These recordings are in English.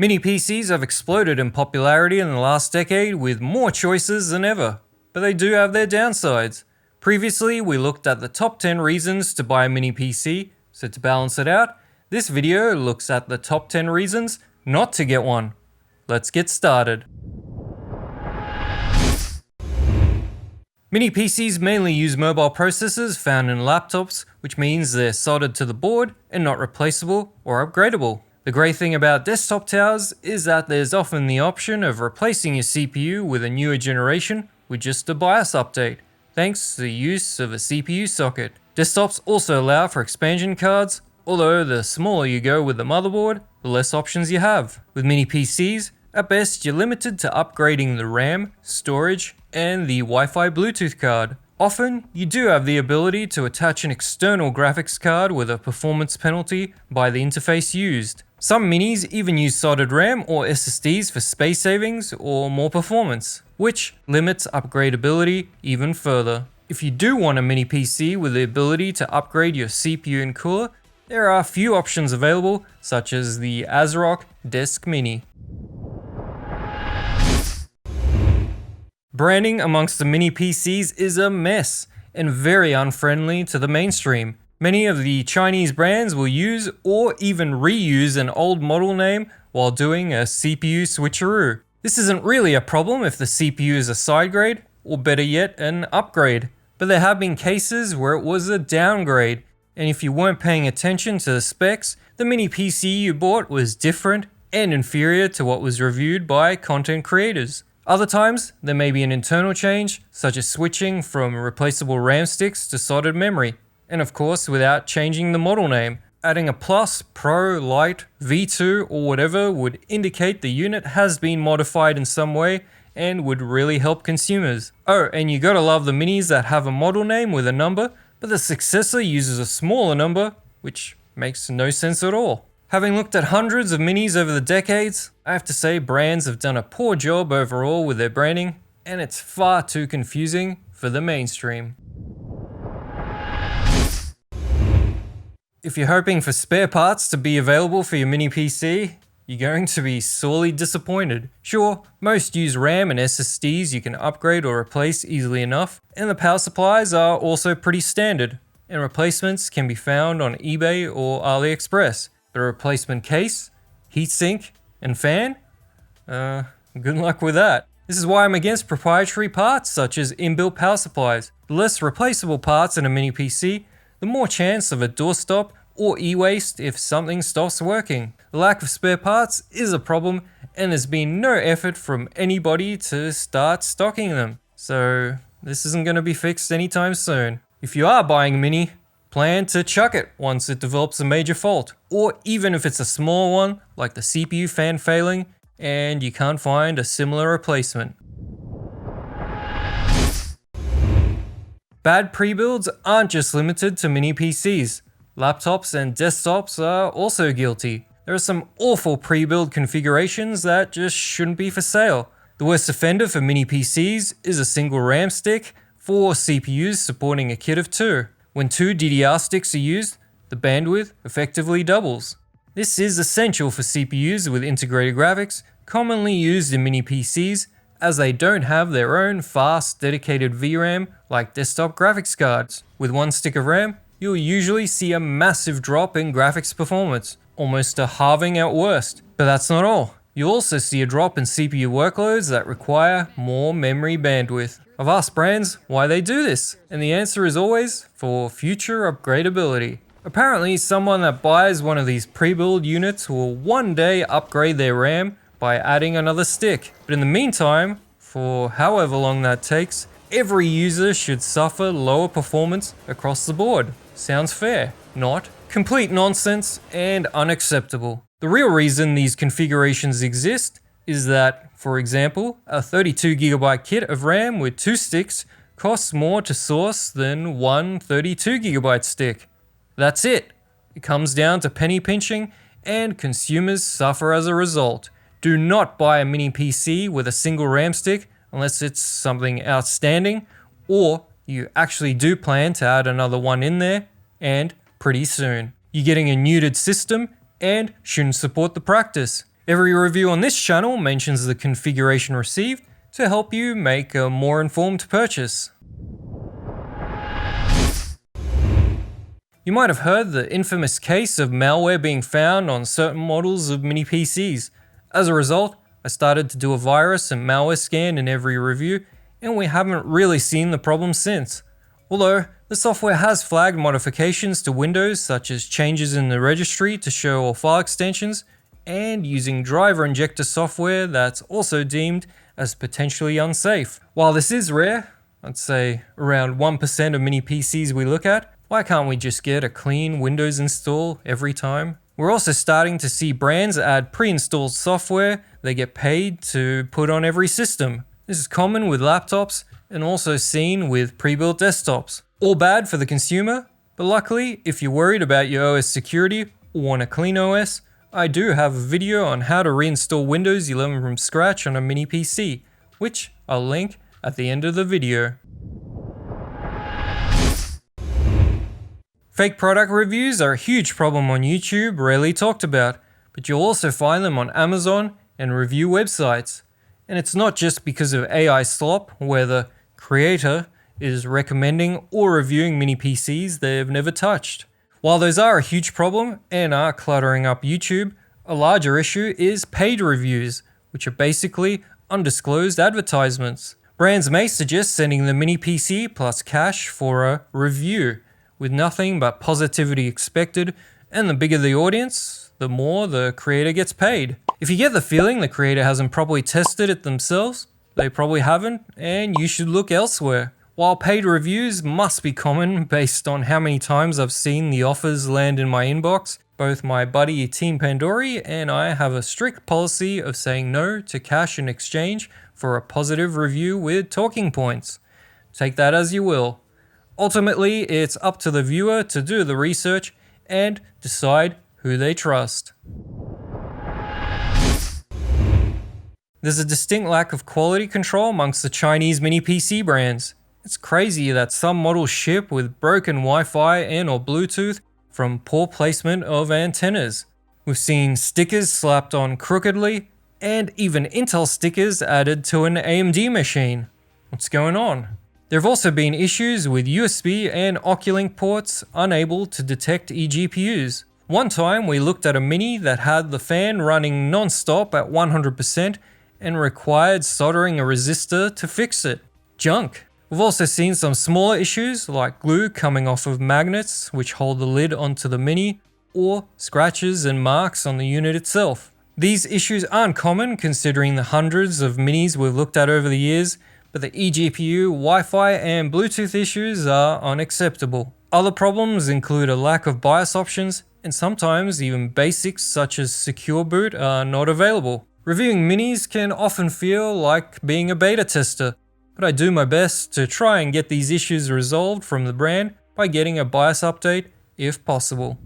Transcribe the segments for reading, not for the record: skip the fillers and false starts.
Mini PCs have exploded in popularity in the last decade with more choices than ever, but they do have their downsides. Previously, we looked at the top 10 reasons to buy a mini PC, so to balance it out, this video looks at the top 10 reasons not to get one. Let's get started. Mini PCs mainly use mobile processors found in laptops, which means they're soldered to the board and not replaceable or upgradable. The great thing about desktop towers is that there's often the option of replacing your CPU with a newer generation with just a BIOS update, thanks to the use of a CPU socket. Desktops also allow for expansion cards, although the smaller you go with the motherboard, the less options you have. With mini PCs, at best you're limited to upgrading the RAM, storage, and the Wi-Fi Bluetooth card. Often, you do have the ability to attach an external graphics card with a performance penalty by the interface used. Some minis even use soldered RAM or SSDs for space savings or more performance, which limits upgradability even further. If you do want a mini PC with the ability to upgrade your CPU and cooler, there are a few options available, such as the ASRock Desk Mini. Branding amongst the mini PCs is a mess and very unfriendly to the mainstream. Many of the Chinese brands will use or even reuse an old model name while doing a CPU switcheroo. This isn't really a problem if the CPU is a side grade, or better yet, an upgrade. But there have been cases where it was a downgrade, and if you weren't paying attention to the specs, the mini PC you bought was different and inferior to what was reviewed by content creators. Other times, there may be an internal change, such as switching from replaceable RAM sticks to soldered memory, and of course without changing the model name. Adding a Plus, Pro, Lite, V2 or whatever would indicate the unit has been modified in some way and would really help consumers. Oh, and you gotta love the minis that have a model name with a number, but the successor uses a smaller number, which makes no sense at all. Having looked at hundreds of minis over the decades, I have to say brands have done a poor job overall with their branding, and it's far too confusing for the mainstream. If you're hoping for spare parts to be available for your mini PC, you're going to be sorely disappointed. Sure, most use RAM and SSDs you can upgrade or replace easily enough, and the power supplies are also pretty standard, and replacements can be found on eBay or AliExpress. But a replacement case, heatsink, and fan? Good luck with that. This is why I'm against proprietary parts such as inbuilt power supplies. The less replaceable parts in a mini PC, the more chance of a doorstop or e-waste if something stops working. The lack of spare parts is a problem, and there's been no effort from anybody to start stocking them. So this isn't going to be fixed anytime soon. If you are buying a mini, plan to chuck it once it develops a major fault, or even if it's a small one like the CPU fan failing and you can't find a similar replacement. Bad pre-builds aren't just limited to mini PCs. Laptops and desktops are also guilty. There are some awful pre-build configurations that just shouldn't be for sale. The worst offender for mini PCs is a single RAM stick, 4 CPUs supporting a kit of 2. When 2 DDR sticks are used, the bandwidth effectively doubles. This is essential for CPUs with integrated graphics, commonly used in mini PCs, as they don't have their own fast, dedicated VRAM like desktop graphics cards. With 1 stick of RAM, you'll usually see a massive drop in graphics performance, almost a halving at worst. But that's not all. You'll also see a drop in CPU workloads that require more memory bandwidth. I've asked brands why they do this, and the answer is always for future upgradability. Apparently, someone that buys one of these pre-built units will one day upgrade their RAM by adding another stick. But in the meantime, for however long that takes, every user should suffer lower performance across the board. Sounds fair, not? Complete nonsense and unacceptable. The real reason these configurations exist is that, for example, a 32GB kit of RAM with 2 sticks costs more to source than one 32GB stick. That's it. It comes down to penny pinching, and consumers suffer as a result. Do not buy a mini PC with a single RAM stick unless it's something outstanding, or you actually do plan to add another one in there, and pretty soon. You're getting a neutered system and shouldn't support the practice. Every review on this channel mentions the configuration received to help you make a more informed purchase. You might have heard the infamous case of malware being found on certain models of mini PCs. As a result, I started to do a virus and malware scan in every review, and we haven't really seen the problem since. Although, the software has flagged modifications to Windows such as changes in the registry to show all file extensions, and using driver injector software that's also deemed as potentially unsafe. While this is rare, I'd say around 1% of mini PCs we look at, why can't we just get a clean Windows install every time? We're also starting to see brands add pre-installed software they get paid to put on every system. This is common with laptops and also seen with pre-built desktops. All bad for the consumer, but luckily, if you're worried about your OS security or want a clean OS, I do have a video on how to reinstall Windows 11 from scratch on a mini PC, which I'll link at the end of the video. Fake product reviews are a huge problem on YouTube, rarely talked about, but you'll also find them on Amazon and review websites. And it's not just because of AI slop, where the creator is recommending or reviewing mini PCs they've never touched. While those are a huge problem and are cluttering up YouTube, a larger issue is paid reviews, which are basically undisclosed advertisements. Brands may suggest sending the mini PC plus cash for a review, with nothing but positivity expected, and the bigger the audience, the more the creator gets paid. If you get the feeling the creator hasn't properly tested it themselves, they probably haven't, and you should look elsewhere. While paid reviews must be common based on how many times I've seen the offers land in my inbox, both my buddy Team Pandori and I have a strict policy of saying no to cash in exchange for a positive review with talking points. Take that as you will. Ultimately, it's up to the viewer to do the research and decide who they trust. There's a distinct lack of quality control amongst the Chinese mini PC brands. It's crazy that some models ship with broken Wi-Fi and/or Bluetooth from poor placement of antennas. We've seen stickers slapped on crookedly, and even Intel stickers added to an AMD machine. What's going on? There have also been issues with USB and Oculink ports unable to detect eGPUs. One time we looked at a mini that had the fan running non-stop at 100% and required soldering a resistor to fix it. Junk. We've also seen some smaller issues like glue coming off of magnets which hold the lid onto the mini, or scratches and marks on the unit itself. These issues aren't common considering the hundreds of minis we've looked at over the years, but the eGPU, Wi-Fi and Bluetooth issues are unacceptable. Other problems include a lack of BIOS options, and sometimes even basics such as secure boot are not available. Reviewing minis can often feel like being a beta tester, but I do my best to try and get these issues resolved from the brand by getting a BIOS update if possible.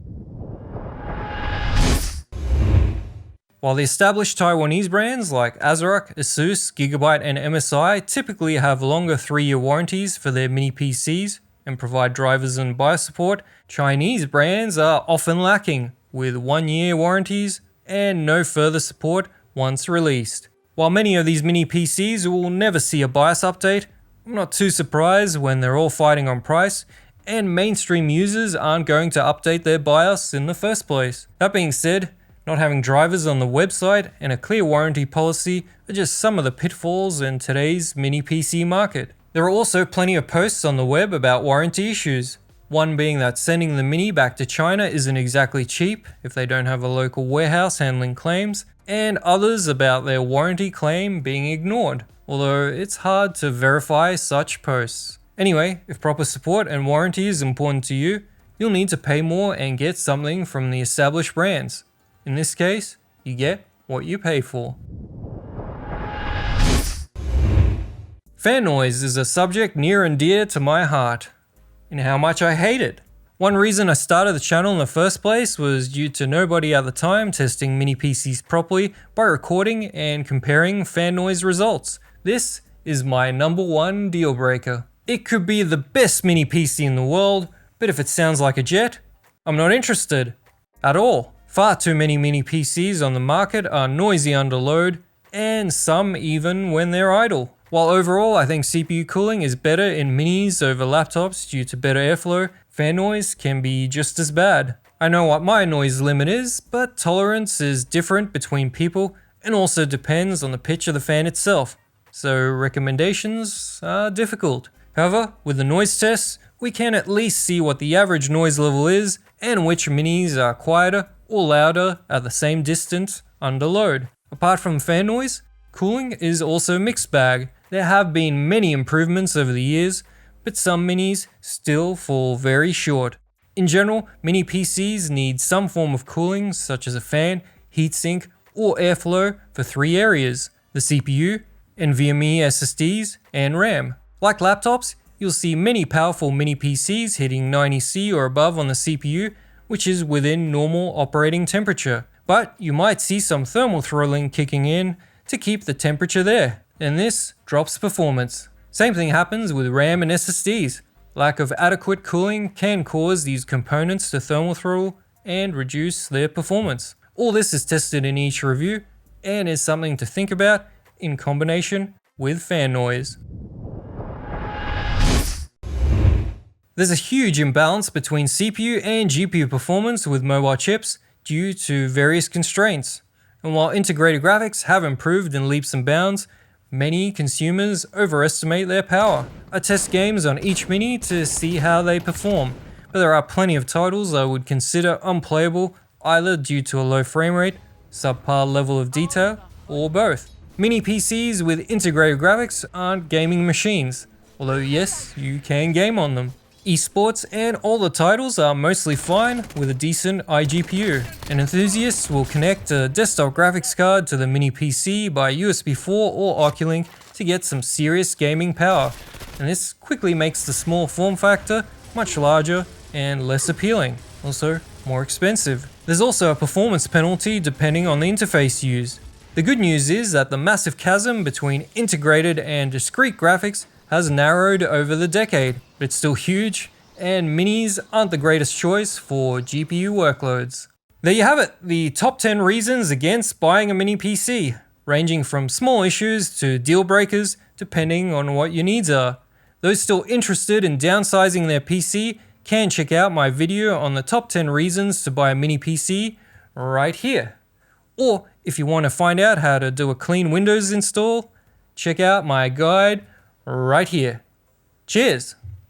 While the established Taiwanese brands like ASRock, ASUS, Gigabyte and MSI typically have longer 3-year warranties for their mini PCs and provide drivers and BIOS support, Chinese brands are often lacking, with 1-year warranties and no further support once released. While many of these mini PCs will never see a BIOS update, I'm not too surprised when they're all fighting on price, and mainstream users aren't going to update their BIOS in the first place. That being said, not having drivers on the website and a clear warranty policy are just some of the pitfalls in today's mini PC market. There are also plenty of posts on the web about warranty issues. One being that sending the mini back to China isn't exactly cheap if they don't have a local warehouse handling claims, and others about their warranty claim being ignored, although it's hard to verify such posts. Anyway, if proper support and warranty is important to you, you'll need to pay more and get something from the established brands. In this case, you get what you pay for. Fan noise is a subject near and dear to my heart, and how much I hate it. One reason I started the channel in the first place was due to nobody at the time testing mini PCs properly by recording and comparing fan noise results. This is my #1 deal breaker. It could be the best mini PC in the world, but if it sounds like a jet, I'm not interested at all. Far too many mini PCs on the market are noisy under load, and some even when they're idle. While overall I think CPU cooling is better in minis over laptops due to better airflow, fan noise can be just as bad. I know what my noise limit is, but tolerance is different between people and also depends on the pitch of the fan itself, so recommendations are difficult. However, with the noise tests, we can at least see what the average noise level is and which minis are quieter or louder at the same distance under load. Apart from fan noise, cooling is also a mixed bag. There have been many improvements over the years, but some minis still fall very short. In general, mini PCs need some form of cooling such as a fan, heatsink, or airflow for 3 areas: the CPU, NVMe SSDs, and RAM. Like laptops, you'll see many powerful mini PCs hitting 90°C or above on the CPU, which is within normal operating temperature. But you might see some thermal throttling kicking in to keep the temperature there, and this drops performance. Same thing happens with RAM and SSDs. Lack of adequate cooling can cause these components to thermal throttle and reduce their performance. All this is tested in each review and is something to think about in combination with fan noise. There's a huge imbalance between CPU and GPU performance with mobile chips due to various constraints. And while integrated graphics have improved in leaps and bounds, many consumers overestimate their power. I test games on each mini to see how they perform, but there are plenty of titles I would consider unplayable either due to a low frame rate, subpar level of detail, or both. Mini PCs with integrated graphics aren't gaming machines, although yes, you can game on them. Esports and all the titles are mostly fine with a decent iGPU, and enthusiasts will connect a desktop graphics card to the mini PC by USB 4 or Oculink to get some serious gaming power, and this quickly makes the small form factor much larger and less appealing, also more expensive. There's also a performance penalty depending on the interface used. The good news is that the massive chasm between integrated and discrete graphics has narrowed over the decade, but it's still huge, and minis aren't the greatest choice for GPU workloads. There you have it, the top 10 reasons against buying a mini PC, ranging from small issues to deal breakers depending on what your needs are. Those still interested in downsizing their PC can check out my video on the top 10 reasons to buy a mini PC right here. Or if you want to find out how to do a clean Windows install, check out my guide right here. Cheers!